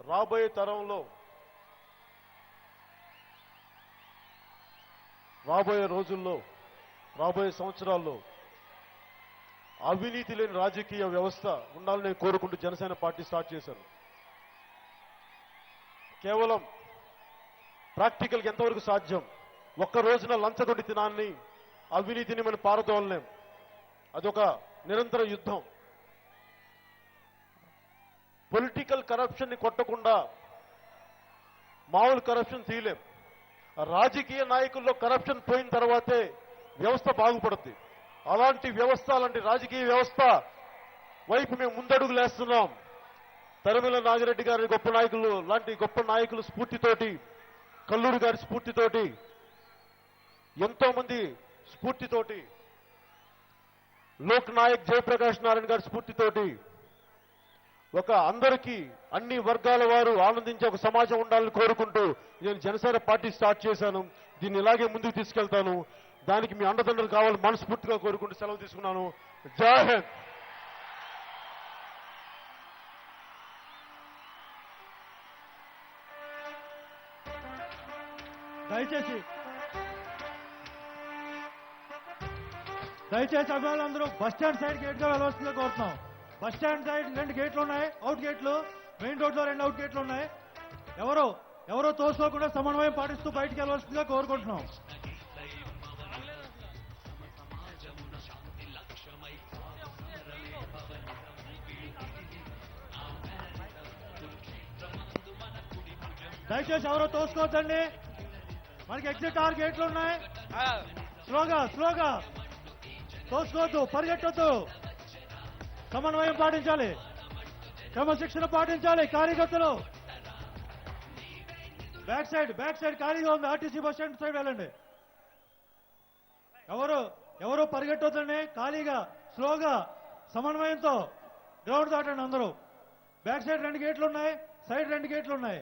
రాబోయే తరంలో రాబోయే రోజుల్లో రాబోయే సంవత్సరాల్లో అవినీతి లేని రాజకీయ వ్యవస్థ ఉండాలని కోరుకుంటూ జనసేన పార్టీ స్టార్ట్ చేశాను. కేవలం ప్రాక్టికల్గా ఎంతవరకు సాధ్యం? ఒక్క రోజున లంచగొండితనాన్ని అవినీతిని మనం పారదోలలేం. అదొక నిరంతర యుద్ధం. పొలిటికల్ కరప్షన్ ని కొట్టకుండా మామూలు కరప్షన్ తీయలేం. రాజకీయ నాయకుల్లో కరప్షన్ పోయిన తర్వాతే వ్యవస్థ బాగుపడుద్ది. అలాంటి వ్యవస్థ, అలాంటి రాజకీయ వ్యవస్థ వైపు మేము ముందడుగులేస్తున్నాం. తరిమల నాగిరెడ్డి గారి గొప్ప నాయకులు లాంటి గొప్ప నాయకుల స్ఫూర్తితోటి, కల్లూరి గారి స్ఫూర్తితోటి, ఎంతో మంది స్ఫూర్తితోటి, లోక్ నాయక్ జయప్రకాష్ నారాయణ గారి స్ఫూర్తితోటి ఒక అందరికీ అన్ని వర్గాల వారు ఆనందించే ఒక సమాజం ఉండాలని కోరుకుంటూ నేను జనసేన పార్టీ స్టార్ట్ చేశాను. దీన్ని ఇలాగే ముందుకు తీసుకెళ్తాను. దానికి మీ అండదండలు కావాలి మనస్ఫూర్తిగా కోరుకుంటూ సెలవు తీసుకున్నాను. జై హింద్. దయచేసి అభిమానులందరూ బస్టాండ్ సైడ్ గేట్ గా వెళ్ళవలసిందిగా కోరుతున్నాం. బస్టాండ్ సైడ్ 2 గేట్లు ఉన్నాయి, అవుట్ గేట్లు. మెయిన్ రోడ్ లో 2 అవుట్ గేట్లు ఉన్నాయి. ఎవరో తోసుకోకుండా సమన్వయం పాటిస్తూ బయటికి వెళ్ళవలసిందిగా కోరుకుంటున్నాం. దయచేసి ఎవరో తోసుకోవద్దండి. మనకి ఎగ్జిట్ 6 గేట్లు ఉన్నాయి. స్లోగా తోసుకోవద్దు, పరిగెట్టొద్దు. సమన్వయం పాటించాలి, క్రమశిక్షణ పాటించాలి. కార్యకర్తలు బ్యాక్ సైడ్ ఖాళీగా ఉంది. ఆర్టీసీ బస్ స్టాండ్ సైడ్ వెళ్ళండి. ఎవరు పరిగెట్టొద్దండి. ఖాళీగా స్లోగా సమన్వయంతో గ్రౌండ్ దాటండి అందరూ. బ్యాక్ సైడ్ 2 గేట్లు ఉన్నాయి, సైడ్ 2 గేట్లు ఉన్నాయి.